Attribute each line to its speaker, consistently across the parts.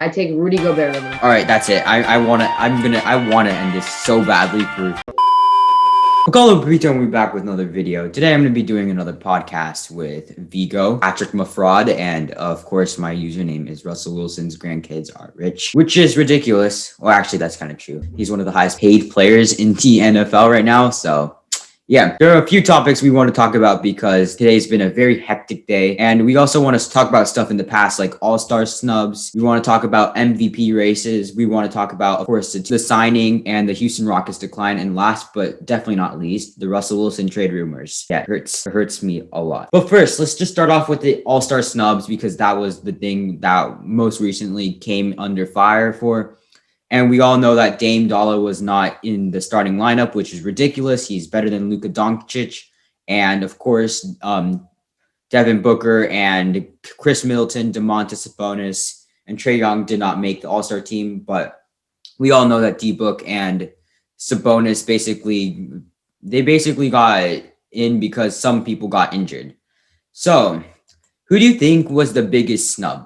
Speaker 1: I take Rudy Gobert over.
Speaker 2: All right, that's it. I want to end this so badly for. Hello, Brito, and we're back with another video. Today, I'm going to be doing another podcast with Vigo, Patrick Mafraud, and of course, my username is Russell Wilson's grandkids are rich, which is ridiculous. Well, actually, that's kind of true. He's one of the highest paid players in the NFL right now, so. Yeah, there are a few topics we want to talk about because today's been a very hectic day. And we also want to talk about stuff in the past like all-star snubs. We want to talk about MVP races. We want to talk about, of course, the signing and the Houston Rockets decline. And last but definitely not least, the Russell Wilson trade rumors. Yeah, it hurts me a lot. But first, let's just start off with the all-star snubs because that was the thing that most recently came under fire for. And we all know that Dame Dollar was not in the starting lineup, which is ridiculous. He's better than Luka Doncic. And of course, Devin Booker and Chris Middleton, Domantas Sabonis, and Trae Young did not make the All-Star team. But we all know that D-Book and Sabonis basically got in because some people got injured. So who do you think was the biggest snub?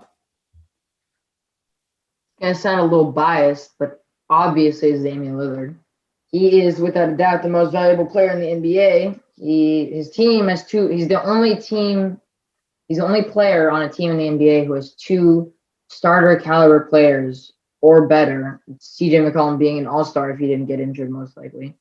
Speaker 1: Gonna sound a little biased, but obviously it's Damian Lillard. He is without a doubt the most valuable player in the NBA. His team has two. He's the only player on a team in the NBA who has two starter caliber players or better. CJ McCollum being an all-star if he didn't get injured, most likely.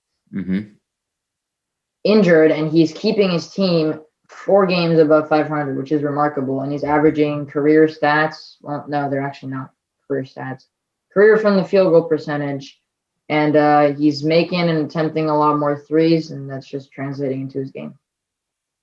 Speaker 1: Injured, and he's keeping his team 4 games above 500, which is remarkable. And he's averaging career stats. Well, no, they're actually not career stats. Career from the field goal percentage. And he's making and attempting a lot more threes, and that's just translating into his game.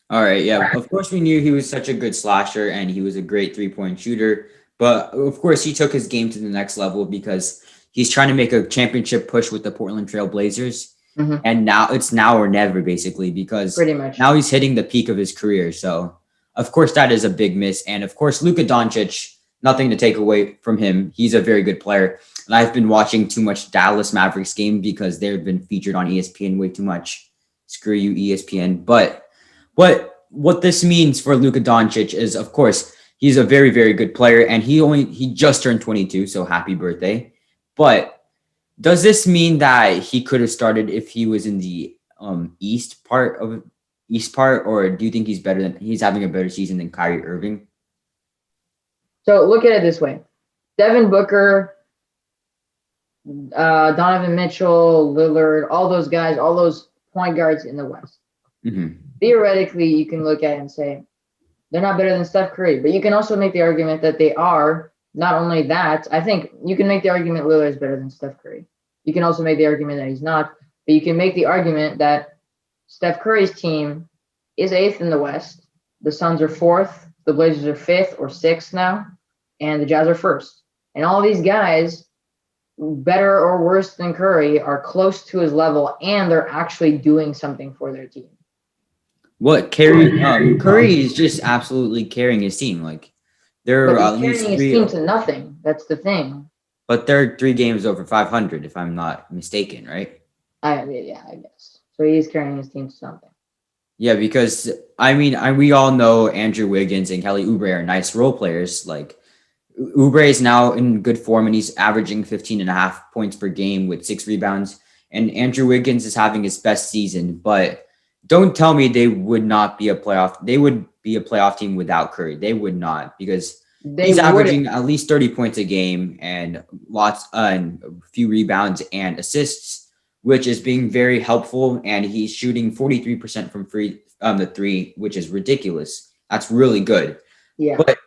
Speaker 2: All right, yeah. Of course, we knew he was such a good slasher and he was a great three-point shooter. But of course, he took his game to the next level because he's trying to make a championship push with the Portland Trail Blazers. And now it's now or never, basically, because
Speaker 1: pretty much
Speaker 2: now he's hitting the peak of his career. So, of course, that is a big miss. And of course, Luka Doncic, nothing to take away from him. He's a very good player. And I've been watching too much Dallas Mavericks game because they've been featured on ESPN way too much. Screw you, ESPN. But what this means for Luka Doncic is, of course, he's a very, very good player. And he just turned 22, so happy birthday. But does this mean that he could have started if he was in the east part, or do you think he's having a better season than Kyrie Irving?
Speaker 1: So look at it this way. Devin Booker, Donovan Mitchell, Lillard, all those guys, all those point guards in the West. Theoretically, you can look at it and say they're not better than Steph Curry, but you can also make the argument that they are. Not only that, I think you can make the argument Lillard is better than Steph Curry. You can also make the argument that he's not, but you can make the argument that Steph Curry's team is 8th in the West. The Suns are 4th. The Blazers are 5th or 6th now, and the Jazz are 1st. And all these guys, better or worse than Curry, are close to his level, and they're actually doing something for their team.
Speaker 2: Curry is just absolutely carrying his teem. Like they're
Speaker 1: at least carrying his team to nothing. That's the thing.
Speaker 2: But they're 3 games over 500, if I'm not mistaken, right?
Speaker 1: I guess. So he's carrying his team to something.
Speaker 2: Yeah, because we all know Andrew Wiggins and Kelly Oubre are nice role players. Like Oubre is now in good form and he's averaging 15.5 points per game with 6 rebounds. And Andrew Wiggins is having his best season. But don't tell me they would be a playoff team without Curry. They would not, because he's averaging at least 30 points a game and and a few rebounds and assists, which is being very helpful. And he's shooting 43% from the 3, which is ridiculous. That's really good.
Speaker 1: Yeah.
Speaker 2: But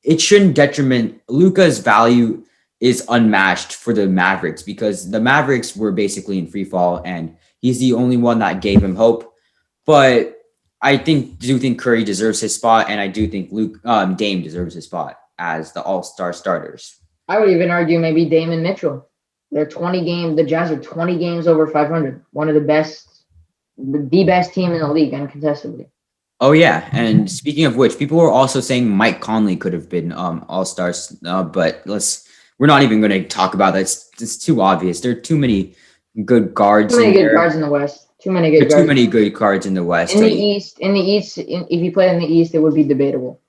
Speaker 2: it shouldn't detriment Luka's value is unmatched for the Mavericks because the Mavericks were basically in free fall and he's the only one that gave him hope. But I do think Curry deserves his spot, and I do think Dame deserves his spot as the all-star starters.
Speaker 1: I would even argue maybe Dame and Mitchell. They're 20 games. The Jazz are 20 games over 500. One of the best team in the league, uncontestably.
Speaker 2: Oh yeah, and speaking of which, people were also saying Mike Conley could have been all-stars, but we're not even going to talk about that. It's too obvious. There are too many good guards.
Speaker 1: Too many good guards in the West. Too many
Speaker 2: good cards in the West.
Speaker 1: In the East, if you play in the East, it would be debatable.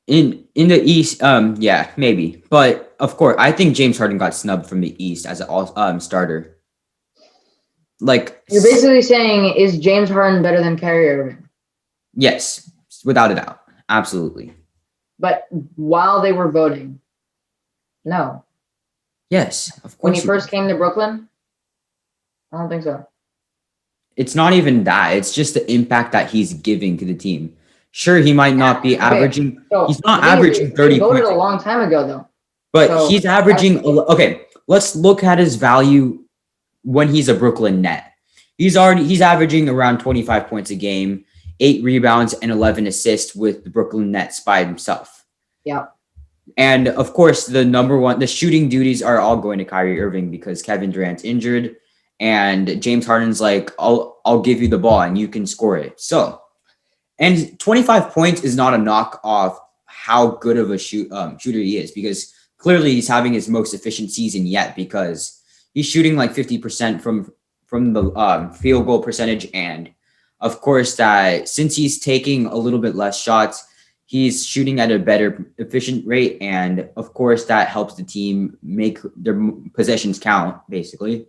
Speaker 2: In the East, yeah, maybe. But of course, I think James Harden got snubbed from the East as an starter. Like,
Speaker 1: You're basically saying, is James Harden better than Kyrie Irving?
Speaker 2: yes, without a doubt. Absolutely.
Speaker 1: But while they were voting, no.
Speaker 2: Yes, of course.
Speaker 1: When he first came to Brooklyn, I don't think so.
Speaker 2: It's not even that. It's just the impact that he's giving to the team. Sure, he might not be averaging.
Speaker 1: So
Speaker 2: he's not averaging 30
Speaker 1: voted
Speaker 2: points.
Speaker 1: a long time ago, though.
Speaker 2: But he's averaging. Okay, let's look at his value when he's a Brooklyn Net. He's averaging around 25 points a game, 8 rebounds, and 11 assists with the Brooklyn Nets by himself.
Speaker 1: Yeah.
Speaker 2: And of course, the shooting duties are all going to Kyrie Irving because Kevin Durant's injured, and James Harden's like, I'll give you the ball and you can score it. So, and 25 points is not a knock off how good of a shooter he is, because clearly he's having his most efficient season yet, because he's shooting like 50% from the field goal percentage, and of course that since he's taking a little bit less shots, he's shooting at a better efficient rate, and of course that helps the team make their possessions count, basically.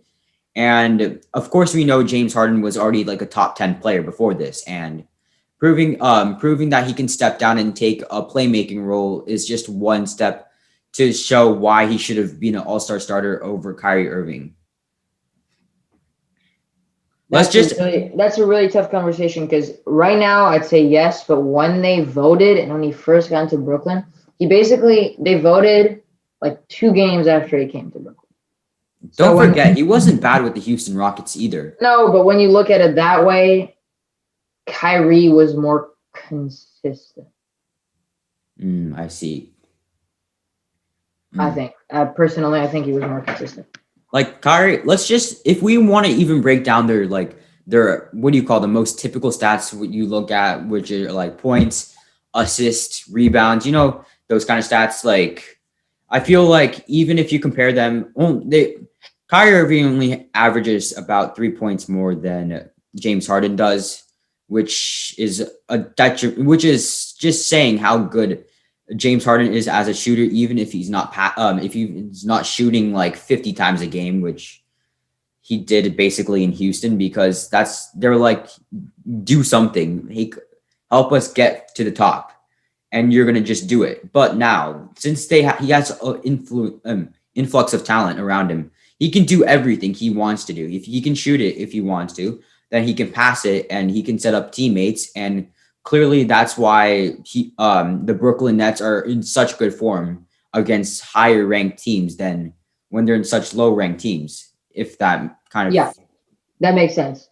Speaker 2: And of course we know James Harden was already like a top 10 player before this, and proving that he can step down and take a playmaking role is just one step to show why he should have been an all-star starter over Kyrie Irving.
Speaker 1: That's a really tough conversation, because right now I'd say yes, but when they voted and when he first got to Brooklyn, they voted like 2 games after he came to Brooklyn.
Speaker 2: Don't forget, he wasn't bad with the Houston Rockets either.
Speaker 1: No, but when you look at it that way, Kyrie was more consistent.
Speaker 2: I see.
Speaker 1: I think personally, I think he was more consistent.
Speaker 2: Like Kyrie, if we want to even break down their what do you call the most typical stats what you look at, which are like points, assists, rebounds, those kind of stats. Like, I feel like even if you compare them, Kyrie Irving only averages about 3 points more than James Harden does, which is just saying how good James Harden is as a shooter, even if he's not shooting like 50 times a game, which he did basically in Houston, because they're like, do something, help us get to the top, and you're gonna just do it. But now, since he has an influx of talent around him, he can do everything he wants to do. If he can shoot it, if he wants to, then he can pass it and he can set up teammates. And clearly that's why the Brooklyn Nets are in such good form against higher ranked teams than when they're in such low ranked teams. If that kind of...
Speaker 1: Yeah, that makes sense.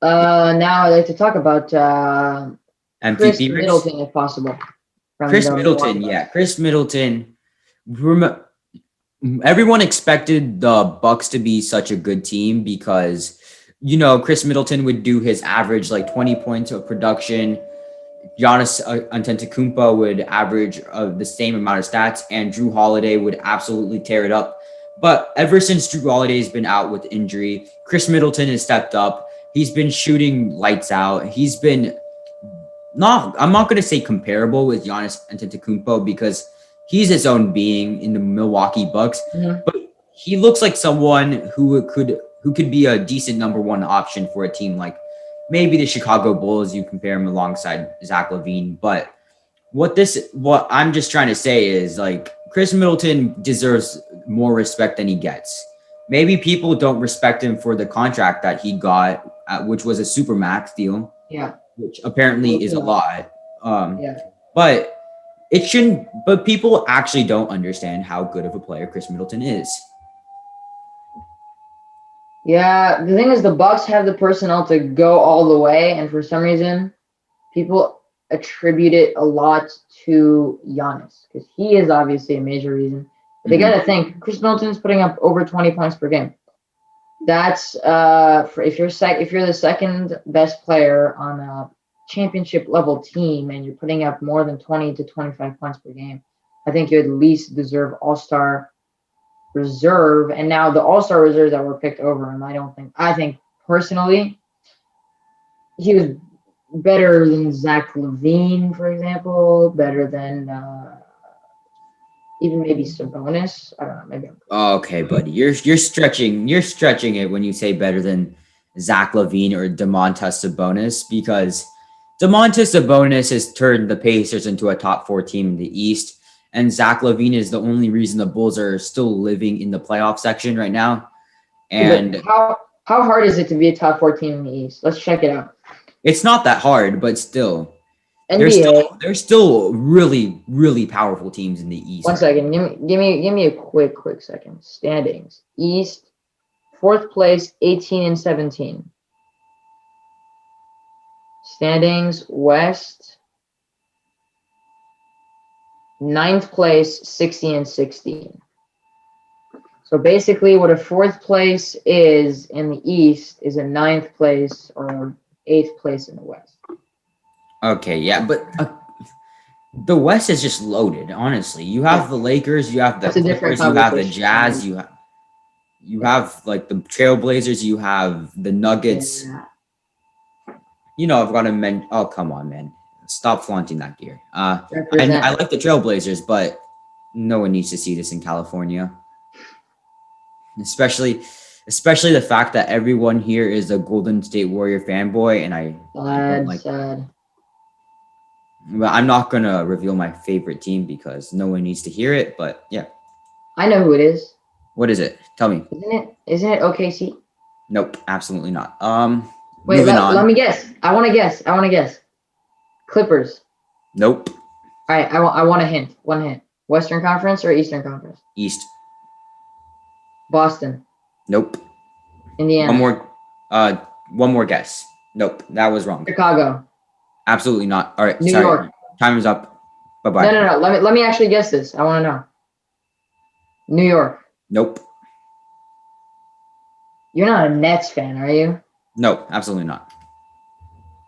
Speaker 1: Now I'd like to talk about Chris Middleton, if possible.
Speaker 2: Chris Middleton. Everyone expected the Bucks to be such a good team because, Chris Middleton would do his average like 20 points of production. Giannis Antetokounmpo would average the same amount of stats, and Drew Holiday would absolutely tear it up. But ever since Drew Holiday's been out with injury, Chris Middleton has stepped up. He's been shooting lights out. He's been I'm not going to say comparable with Giannis Antetokounmpo, because he's his own being in the Milwaukee Bucks, but he looks like someone who could be a decent number 1 option for a team like maybe the Chicago Bulls. You compare him alongside Zach LaVine. But what I'm just trying to say is, like, Chris Middleton deserves more respect than he gets. Maybe people don't respect him for the contract that he got, which was a supermax deal.
Speaker 1: Yeah.
Speaker 2: Which apparently is a lot. But it shouldn't. But people actually don't understand how good of a player Chris Middleton is.
Speaker 1: Yeah, the thing is, the Bucks have the personnel to go all the way, and for some reason, people attribute it a lot to Giannis, because he is obviously a major reason. But they got to think, Chris Middleton's putting up over 20 points per game. That's if you're the second best player on a championship level team and you're putting up more than 20 to 25 points per game, I think you at least deserve All-Star reserve. And now the All-Star reserves that were picked over him, I think personally he was better than Zach LaVine, for example, better than even maybe Sabonis. I don't know. Maybe.
Speaker 2: Okay, buddy, you're stretching it when you say better than Zach LaVine or Domantas Sabonis, because Domantas Sabonis has turned the Pacers into a top 4 team in the East, and Zach LaVine is the only reason the Bulls are still living in the playoff section right now. And
Speaker 1: but how hard is it to be a top 4 team in the East? Let's check it out.
Speaker 2: it's not that hard, but still.
Speaker 1: NBA.
Speaker 2: There's still really, really powerful teams in the East.
Speaker 1: One second. Give me a quick second. Standings. East, 4th place, 18 and 17. Standings. West, 9th place, 60 and 16. So basically, what a 4th place is in the East is a 9th place or 8th place in the West.
Speaker 2: Okay, yeah, but the West is just loaded. Honestly, you have the Lakers, you have the Clippers, you have the Jazz, you have like the Trailblazers, you have the Nuggets.
Speaker 1: Yeah.
Speaker 2: You know, I've got to mention. Oh, come on, man! Stop flaunting that gear. I like the Trailblazers, but no one needs to see this in California. Especially the fact that everyone here is a Golden State Warrior fanboy, and I don't like.
Speaker 1: Sad.
Speaker 2: But I'm not gonna reveal my favorite team because no one needs to hear it. But yeah,
Speaker 1: I know who it is.
Speaker 2: What is it? Tell me.
Speaker 1: Isn't it OKC?
Speaker 2: Nope, absolutely not.
Speaker 1: Wait, let me guess. I want to guess. Clippers.
Speaker 2: Nope.
Speaker 1: All right, I want a hint. One hint. Western Conference or Eastern Conference?
Speaker 2: East.
Speaker 1: Boston.
Speaker 2: Nope.
Speaker 1: Indiana.
Speaker 2: One more guess. Nope, that was wrong.
Speaker 1: Chicago.
Speaker 2: Absolutely not. All right,
Speaker 1: New York.
Speaker 2: Time is up. Bye-bye.
Speaker 1: No. Let me actually guess this. I want to know. New York.
Speaker 2: Nope.
Speaker 1: You're not a Nets fan, are you?
Speaker 2: No, absolutely not.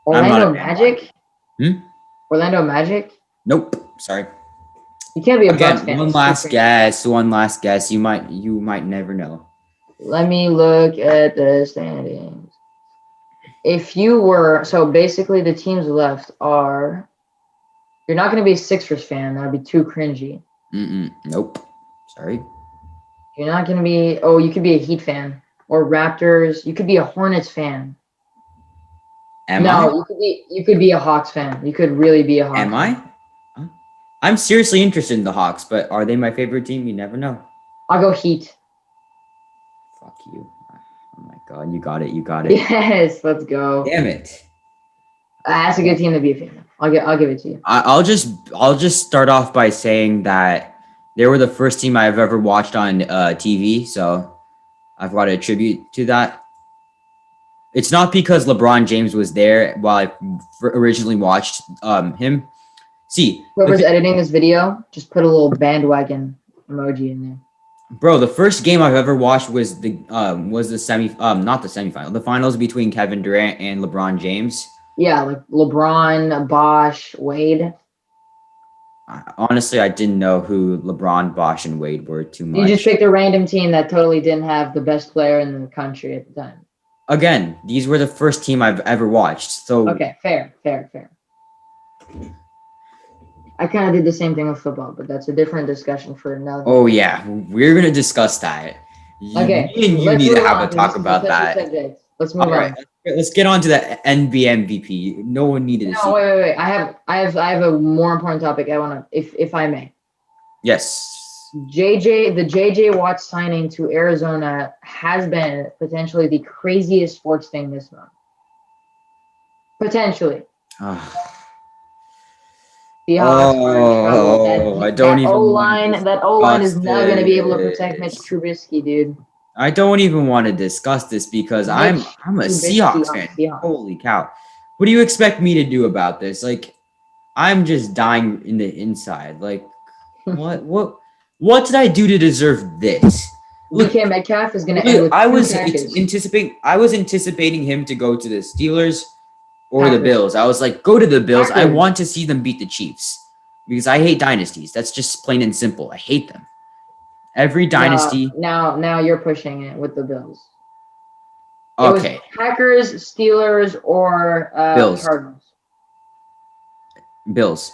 Speaker 1: Orlando Magic?
Speaker 2: Hmm?
Speaker 1: Orlando Magic?
Speaker 2: Nope. Sorry.
Speaker 1: You can't be a Bucks fan.
Speaker 2: One last guess. You might never know.
Speaker 1: Let me look at the standings. If you were, so basically the teams left are, you're not going to be a Sixers fan. That would be too cringy.
Speaker 2: Nope. Sorry.
Speaker 1: You're not going to be, you could be a Heat fan or Raptors. You could be a Hornets fan. You could be a Hawks fan. You could really be a Hawks fan.
Speaker 2: Am I? I'm seriously interested in the Hawks, but are they my favorite team? You never know.
Speaker 1: I'll go Heat.
Speaker 2: Fuck you. Oh my God, you got it.
Speaker 1: Yes, let's go.
Speaker 2: Damn it.
Speaker 1: That's a good team to be a fan of. I'll give it to you.
Speaker 2: I'll just start off by saying that they were the first team I've ever watched on TV, so I've got to attribute to that. It's not because LeBron James was there while I originally watched him. See,
Speaker 1: whoever's editing this video, just put a little bandwagon emoji in there.
Speaker 2: Bro, the first game I've ever watched was the finals between Kevin Durant and LeBron James.
Speaker 1: Yeah, like LeBron, Bosh, Wade.
Speaker 2: Honestly, I didn't know who LeBron, Bosh, and Wade were too much.
Speaker 1: You just picked a random team that totally didn't have the best player in the country at the time.
Speaker 2: Again, these were the first team I've ever watched. So
Speaker 1: okay, fair. I kind of did the same thing with football, but that's a different discussion for another.
Speaker 2: Oh yeah, we're gonna discuss that.
Speaker 1: Okay,
Speaker 2: you need to have a talk about that.
Speaker 1: Let's move on.
Speaker 2: Let's get on to the NBA MVP. No one needed to see.
Speaker 1: Wait. I have a more important topic. I want to, if I may.
Speaker 2: Yes.
Speaker 1: The JJ Watt signing to Arizona has been potentially the craziest sports thing this month. Potentially.
Speaker 2: I don't even.
Speaker 1: That O-line is not going to be able to protect Mitch Trubisky, dude.
Speaker 2: I don't even want to discuss this because I'm a Seahawks fan. Holy cow! What do you expect me to do about this? Like, I'm just dying in the inside. Like, what did I do to deserve this?
Speaker 1: DK Metcalf is going to end with
Speaker 2: I was anticipating him to go to the Steelers or the Bills. I was like, go to the Bills. I want to see them beat the Chiefs because I hate dynasties. That's just plain and simple. I hate them. Every dynasty.
Speaker 1: Now you're pushing it with the Bills.
Speaker 2: Okay.
Speaker 1: Packers, Steelers, or
Speaker 2: Bills.
Speaker 1: Cardinals.
Speaker 2: Bills.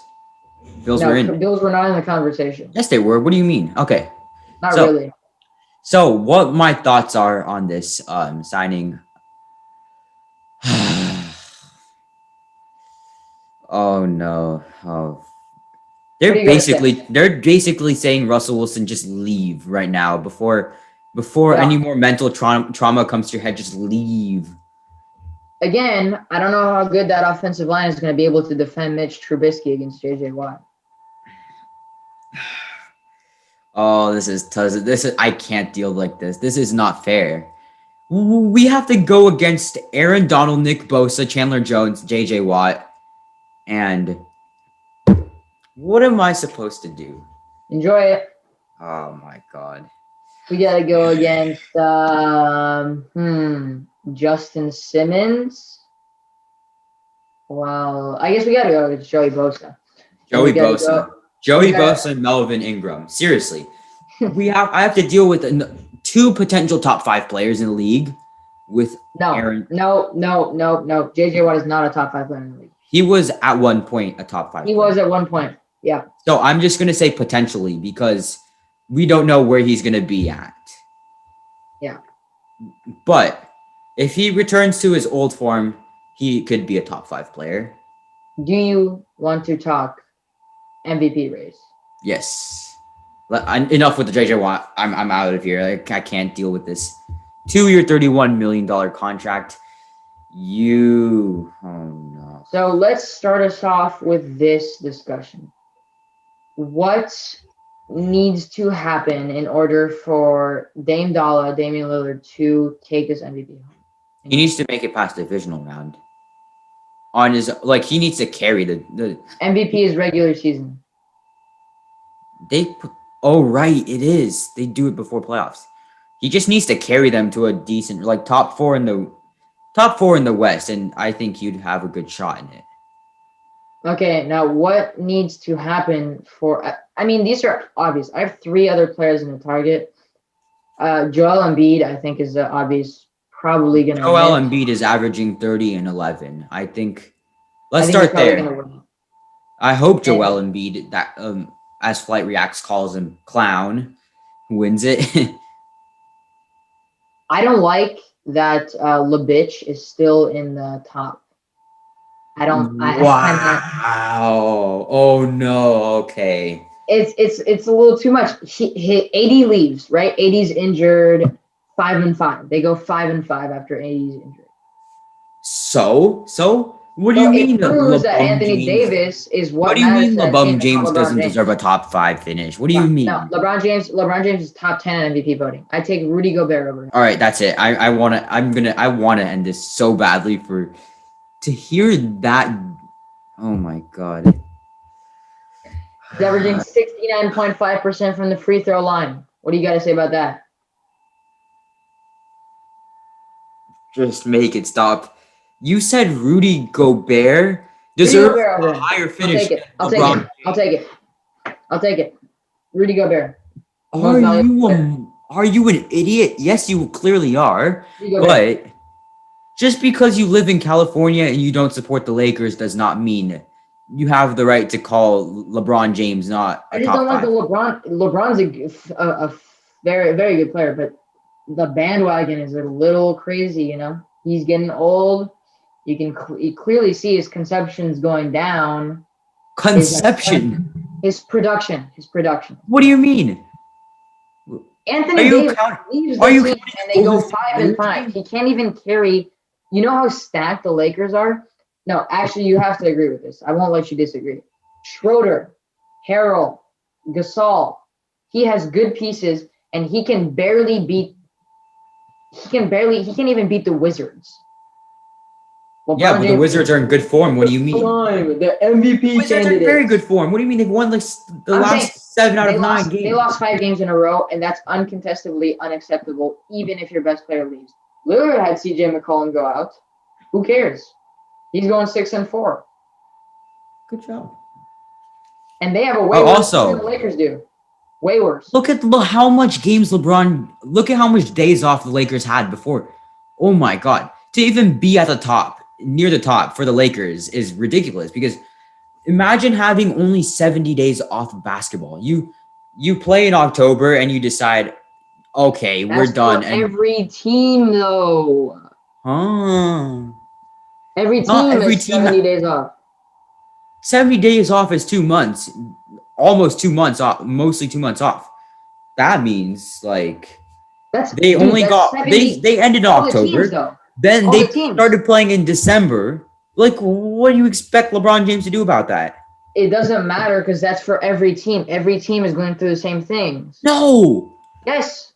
Speaker 2: Bills were in.
Speaker 1: Bills were not in the conversation.
Speaker 2: Yes, they were. What do you mean? Okay.
Speaker 1: Not really.
Speaker 2: So what my thoughts are on this signing. Oh no. Oh. They're basically saying Russell Wilson just leave right now before any more mental trauma comes to your head. Just leave.
Speaker 1: Again, I don't know how good that offensive line is going to be able to defend Mitch Trubisky against JJ Watt.
Speaker 2: Oh, this is I can't deal like this. This is not fair. We have to go against Aaron Donald, Nick Bosa, Chandler Jones, JJ Watt, and what am I supposed to do?
Speaker 1: Enjoy it.
Speaker 2: Oh my god.
Speaker 1: We gotta go against Justin Simmons. Well, I guess we gotta go against Joey Bosa.
Speaker 2: Joey Bosa and Melvin Ingram. Seriously. I have to deal with two potential top 5 players in the league with Aaron.
Speaker 1: No. JJ Watt is not a top 5 player in the league.
Speaker 2: He was at one point a top 5
Speaker 1: player. Was at one point. Yeah.
Speaker 2: So I'm just going to say potentially because we don't know where he's going to be at.
Speaker 1: Yeah.
Speaker 2: But if he returns to his old form, he could be a top 5 player.
Speaker 1: Do you want to talk MVP race?
Speaker 2: Yes. Enough with the JJ Watt. I'm out of here. I can't deal with this 2-year, $31 million contract. Oh no.
Speaker 1: So let's start us off with this discussion. What needs to happen in order for Damian Lillard, to take this MVP home?
Speaker 2: He needs to make it past the divisional round. He needs to carry the
Speaker 1: MVP is regular season.
Speaker 2: Oh right, it is. They do it before playoffs. He just needs to carry them to a decent top 4 in the West, and I think he'd have a good shot in it.
Speaker 1: Okay, now what needs to happen these are obvious. I have 3 other players in the target. Joel Embiid, I think, is the obvious. Probably going to
Speaker 2: Joel Embiid is averaging 30 and 11. I think let's start there. I hope Joel Embiid, that as Flight Reacts calls him, clown, wins it.
Speaker 1: I don't like that Lebum is still in the top.
Speaker 2: Wow. Oh no. Okay.
Speaker 1: It's a little too much. AD leaves, right? AD's injured. 5-5. They go 5-5 after AD's injured.
Speaker 2: So what do you mean?
Speaker 1: It proves that Anthony Davis is what do you
Speaker 2: mean Lebum James doesn't deserve a top 5 finish? What do you mean?
Speaker 1: No, LeBron James is top 10 in MVP voting. I take Rudy Gobert over him.
Speaker 2: All right, that's it. I want to end this so badly to hear that. Oh my god.
Speaker 1: He's averaging 69.5% from the free throw line. What do you got to say about that?
Speaker 2: Just make it stop. You said Rudy Gobert deserves a higher finish.
Speaker 1: I'll take it. Rudy Gobert.
Speaker 2: Are you an idiot? Yes, you clearly are. But just because you live in California and you don't support the Lakers does not mean you have the right to call LeBron James not a top 5. I just don't
Speaker 1: like the LeBron's a very, very good player, but the bandwagon is a little crazy, you know. He's getting old. You can clearly see his conception's going down. His production.
Speaker 2: What do you mean?
Speaker 1: Anthony Davis leaves the team and they go 5-5. He can't even carry. You know how stacked the Lakers are? No, actually, you have to agree with this. I won't let you disagree. Schroeder, Harrell, Gasol. He has good pieces, and he can barely beat. He can't even beat the Wizards.
Speaker 2: But the Wizards are in good form. What do you mean?
Speaker 1: The MVP
Speaker 2: Wizards are in very good form. What do you mean? They've won the last 7 out of 9 games.
Speaker 1: They lost 5 games in a row, and that's uncontestably unacceptable, even if your best player leaves. Lillard had CJ McCollum go out. Who cares? He's going 6-4.
Speaker 2: Good job.
Speaker 1: And they have a way worse than the Lakers do. Way worse.
Speaker 2: Look how much games look at how much days off the Lakers had before. Oh my God. To even be at the top, near the top for the Lakers is ridiculous because imagine having only 70 days off of basketball. You play in October and you decide, okay, we're
Speaker 1: That's
Speaker 2: done.
Speaker 1: for
Speaker 2: And
Speaker 1: every team, though. Every
Speaker 2: not
Speaker 1: team
Speaker 2: every
Speaker 1: has
Speaker 2: team.
Speaker 1: 70 days off.
Speaker 2: 70 days off is 2 months, almost 2 months off, mostly 2 months off. That means like they only
Speaker 1: That's
Speaker 2: got
Speaker 1: 70.
Speaker 2: they ended in
Speaker 1: All the teams,
Speaker 2: October.
Speaker 1: though.
Speaker 2: Then
Speaker 1: All
Speaker 2: they
Speaker 1: the teams.
Speaker 2: started playing in December. Like, what do you expect LeBron James to do about that?
Speaker 1: It doesn't matter because that's for every team. Every team is going through the same things.
Speaker 2: No.
Speaker 1: Yes.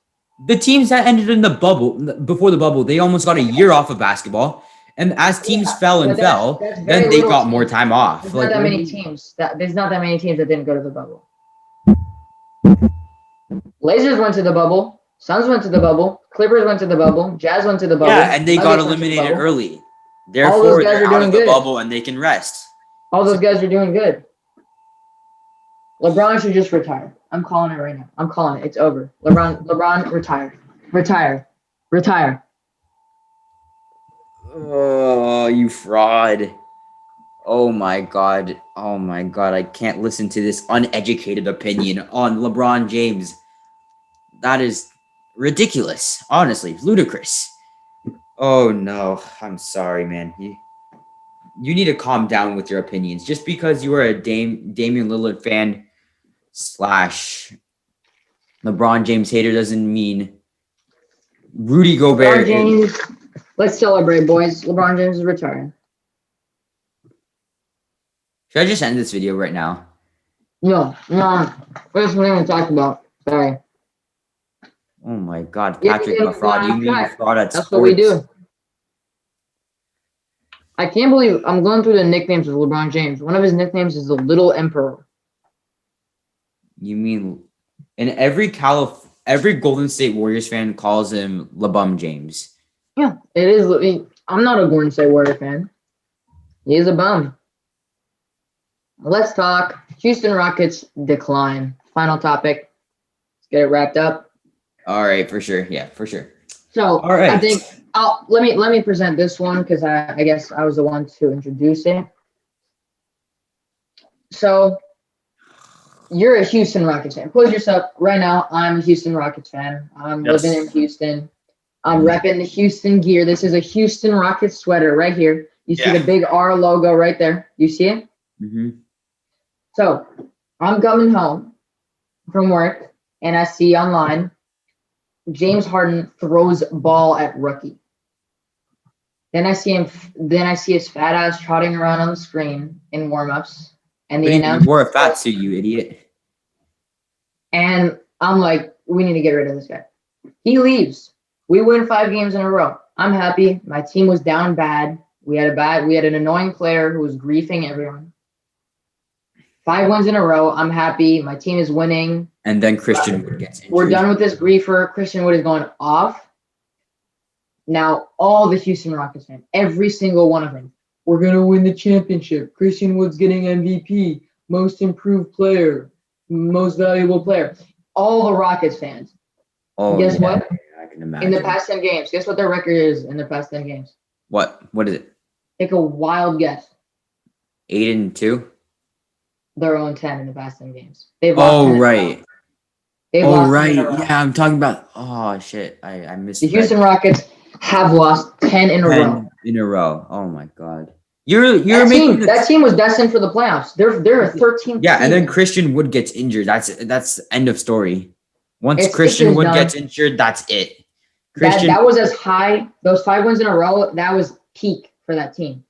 Speaker 2: The teams that ended in the bubble, before the bubble, they almost got a year off of basketball. And as teams fell,
Speaker 1: That's
Speaker 2: then they got
Speaker 1: teams.
Speaker 2: more time off.
Speaker 1: There's
Speaker 2: Like,
Speaker 1: not that many teams. There's not that many teams that didn't go to the bubble. Blazers went to the bubble. Suns went to the bubble. Clippers went to the bubble. Jazz went to the bubble.
Speaker 2: yeah, and they got
Speaker 1: Nuggets went to the
Speaker 2: eliminated
Speaker 1: bubble.
Speaker 2: early.
Speaker 1: All
Speaker 2: Therefore,
Speaker 1: those guys
Speaker 2: they're
Speaker 1: are
Speaker 2: out
Speaker 1: doing
Speaker 2: of the
Speaker 1: good.
Speaker 2: bubble and they can rest.
Speaker 1: All those guys are doing good. LeBron should just retire. I'm calling it right now. I'm calling it. It's over. LeBron, retire. Retire.
Speaker 2: Oh, you fraud. Oh my god. Oh my god. I can't listen to this uneducated opinion on LeBron James. That is ridiculous. Honestly, ludicrous. Oh no. I'm sorry, man. You need to calm down with your opinions. Just because you are a Damian Lillard fan / LeBron James hater doesn't mean Rudy Gobert.
Speaker 1: LeBron James, let's celebrate, boys. LeBron James is retiring.
Speaker 2: Should I just end this video right now?
Speaker 1: No. That's what I'm going to talk about. Sorry.
Speaker 2: Oh my god, Patrick,
Speaker 1: Yeah,
Speaker 2: a fraud. You mean a fraud at
Speaker 1: That's
Speaker 2: sports?
Speaker 1: what we do. I can't believe I'm going through the nicknames of LeBron James. One of his nicknames is the Little Emperor.
Speaker 2: You mean, and every Golden State Warriors fan calls him Lebum James.
Speaker 1: Yeah, it is. I'm not a Golden State Warrior fan. He's a bum. Let's talk Houston Rockets decline. Final topic. Let's get it wrapped up.
Speaker 2: All right, for sure. Yeah, for sure.
Speaker 1: So
Speaker 2: all right.
Speaker 1: I think let me present this one because I guess I was the one to introduce it. So you're a Houston Rockets fan. Pose yourself right now. I'm a Houston Rockets fan. I'm living in Houston. I'm repping the Houston gear. This is a Houston Rockets sweater right here. You see the big R logo right there. You see it?
Speaker 2: Mm-hmm.
Speaker 1: So I'm coming home from work and I see online James Harden throws ball at rookie. Then I see his fat ass trotting around on the screen in warmups. And the announcement
Speaker 2: wore a fat suit, you idiot.
Speaker 1: And I'm like, we need to get rid of this guy. He leaves. We win 5 games in a row. I'm happy. My team was down bad. We had an annoying player who was griefing everyone. 5 wins in a row. I'm happy. My team is winning.
Speaker 2: And then Christian Wood gets injured.
Speaker 1: We're done with this griefer. Christian Wood is going off. Now, all the Houston Rockets fans, every single one of them, we're going to win the championship. Christian Wood's getting MVP, most improved player, most valuable player. All the Rockets fans.
Speaker 2: Oh,
Speaker 1: guess what?
Speaker 2: I can imagine.
Speaker 1: In the past 10 games, guess what their record is in the past 10 games?
Speaker 2: What? What is it?
Speaker 1: Take a wild guess.
Speaker 2: 8-2?
Speaker 1: They're 0-10 in the past 10 games. They've lost
Speaker 2: right.
Speaker 1: right.
Speaker 2: Yeah, I'm talking about. Oh shit, I missed.
Speaker 1: The Houston Rockets have lost 10 in a row.
Speaker 2: In a row. Oh my god.
Speaker 1: That team was destined for the playoffs. They're a 13th.
Speaker 2: Yeah,
Speaker 1: team.
Speaker 2: and then Christian Wood gets injured. That's end of story. Once
Speaker 1: It's
Speaker 2: Christian Wood
Speaker 1: done.
Speaker 2: gets injured, that's it.
Speaker 1: That was as high. Those 5 wins in a row. That was peak for that team.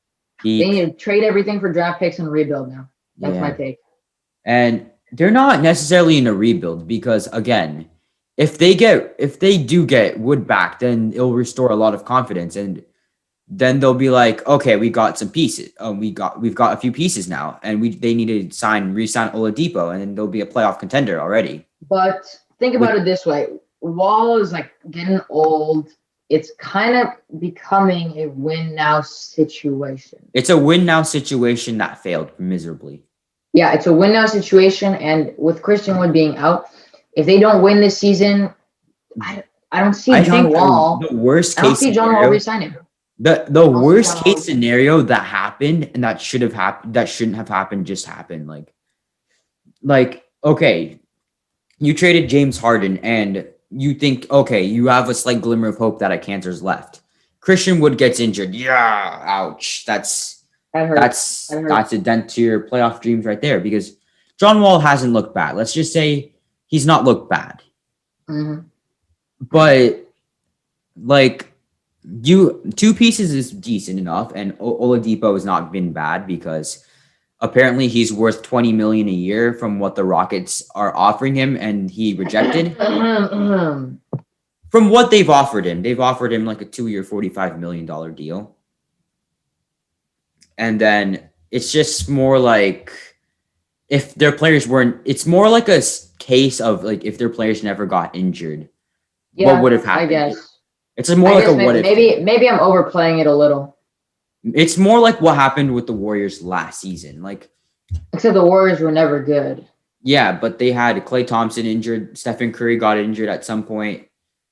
Speaker 1: They need to trade everything for draft picks and rebuild now. That's my take.
Speaker 2: And they're not necessarily in a rebuild because again, if they do get Wood back, then it'll restore a lot of confidence, and then they'll be like, okay, we got some pieces. We've got a few pieces now, and they need to re-sign Oladipo, and then they'll be a playoff contender already.
Speaker 1: But think about it this way: Wall is like getting old. It's kind of becoming a win now situation.
Speaker 2: It's a win now situation that failed miserably.
Speaker 1: Yeah, it's a win now situation, and with Christian Wood being out, if they don't win this season, I don't see John Wall.
Speaker 2: The worst case
Speaker 1: I don't see John Wall resigning.
Speaker 2: The worst case scenario that happened and that should have happened, that shouldn't have happened, just happened. Okay, you traded James Harden and you think, okay, you have a slight glimmer of hope that a cancer's left. Christian Wood gets injured. Yeah, ouch. That's a dent to your playoff dreams right there, because John Wall hasn't looked bad. Let's just say he's not looked bad.
Speaker 1: Mm-hmm.
Speaker 2: But like, two pieces is decent enough, and Oladipo has not been bad because apparently he's worth $20 million a year from what the Rockets are offering him, and he rejected. From what they've offered him like a 2-year, $45 million deal. And then it's just more like if their players weren't, it's more like a case of like if their players never got injured, what would have happened?
Speaker 1: I guess.
Speaker 2: It's more like a what if.
Speaker 1: Maybe I'm overplaying it a little.
Speaker 2: It's more like what happened with the Warriors last season. Like,
Speaker 1: except the Warriors were never good.
Speaker 2: Yeah, but they had Klay Thompson injured. Stephen Curry got injured at some point.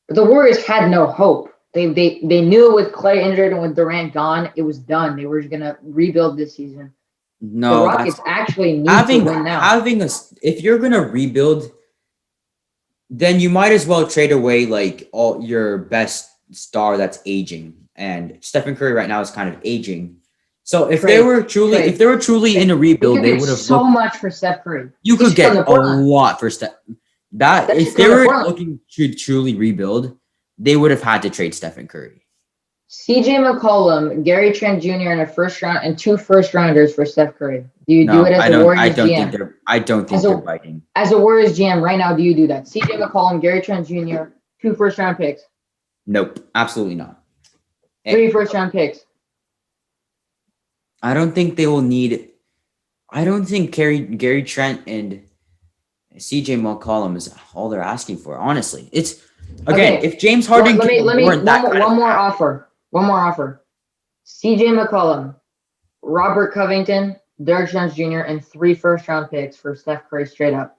Speaker 1: But the Warriors had no hope. They knew with Klay injured and with Durant gone, it was done. They were just gonna rebuild this season.
Speaker 2: No,
Speaker 1: the Rockets actually need to win now.
Speaker 2: If you're gonna rebuild, then you might as well trade away like all your best star that's aging. And Stephen Curry right now is kind of aging. So if they were truly in a rebuild, they would have
Speaker 1: so much for Steph Curry.
Speaker 2: You could get a lot for Steph. If they were looking to truly rebuild, they would have had to trade Stephen Curry.
Speaker 1: CJ McCollum, Gary Trent Jr. and two first rounders for Steph Curry. Do you do it as a Warriors GM?
Speaker 2: I don't think they're biting.
Speaker 1: As a Warriors GM right now, do you do that? CJ McCollum, Gary Trent Jr., 2 first-round picks.
Speaker 2: Nope, absolutely not.
Speaker 1: 3 first-round picks.
Speaker 2: I don't think they will need. I don't think Gary Trent and CJ McCollum is all they're asking for. Honestly, it's if James Harden.
Speaker 1: One more offer. CJ McCollum, Robert Covington, Derek Jones Jr., and 3 first-round picks for Steph Curry straight up.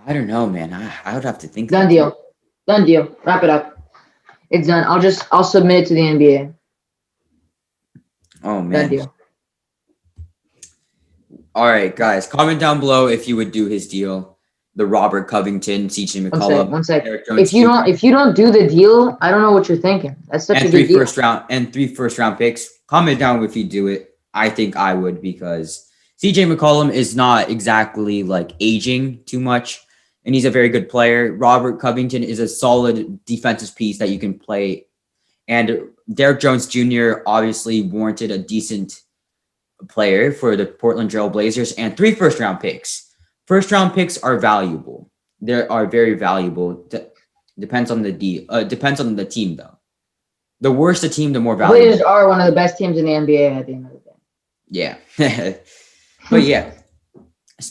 Speaker 2: I don't know, man. I would have to think.
Speaker 1: Done deal. Wrap it up. It's done. I'll submit it to the NBA.
Speaker 2: Oh man.
Speaker 1: Done deal.
Speaker 2: All right, guys. Comment down below if you would do his deal. The Robert Covington, CJ McCollum.
Speaker 1: One sec. If you don't do the deal, I don't know what you're thinking. That's such a good deal.
Speaker 2: 3 first-round picks. Comment down if you do it. I think I would, because CJ McCollum is not exactly like aging too much, and he's a very good player. Robert Covington is a solid defensive piece that you can play. And Derek Jones Jr. obviously warranted a decent player for the Portland Trail Blazers, and 3 first-round picks. First-round picks are valuable. They are very valuable. Depends on the the team, though. The worse the team, the more valuable.
Speaker 1: Blazers are one of the best teams in the NBA at the end of the day.
Speaker 2: Yeah. But yeah.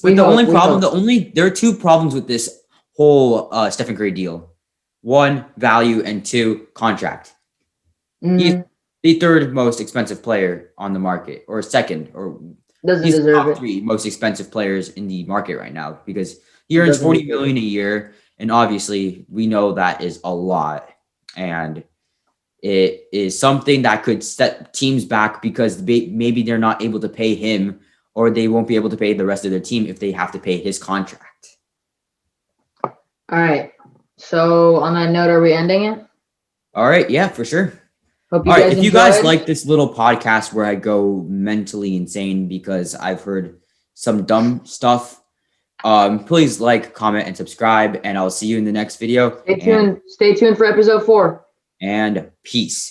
Speaker 2: But there are 2 problems with this whole Stephen Curry deal. 1, value, and 2, contract.
Speaker 1: Mm-hmm.
Speaker 2: He's the 3rd most expensive player on the market, or 2nd, or
Speaker 1: he's the top
Speaker 2: 3 most expensive players in the market right now, because he earns $40 million a year, and obviously we know that is a lot, and it is something that could set teams back because maybe they're not able to pay him, or they won't be able to pay the rest of their team if they have to pay his contract.
Speaker 1: All right. So on that note, are we ending it?
Speaker 2: All right. Yeah, for sure.
Speaker 1: Hope you guys
Speaker 2: if you guys like this little podcast where I go mentally insane because I've heard some dumb stuff, please like, comment, and subscribe, and I'll see you in the next video.
Speaker 1: Stay tuned for episode 4.
Speaker 2: And peace.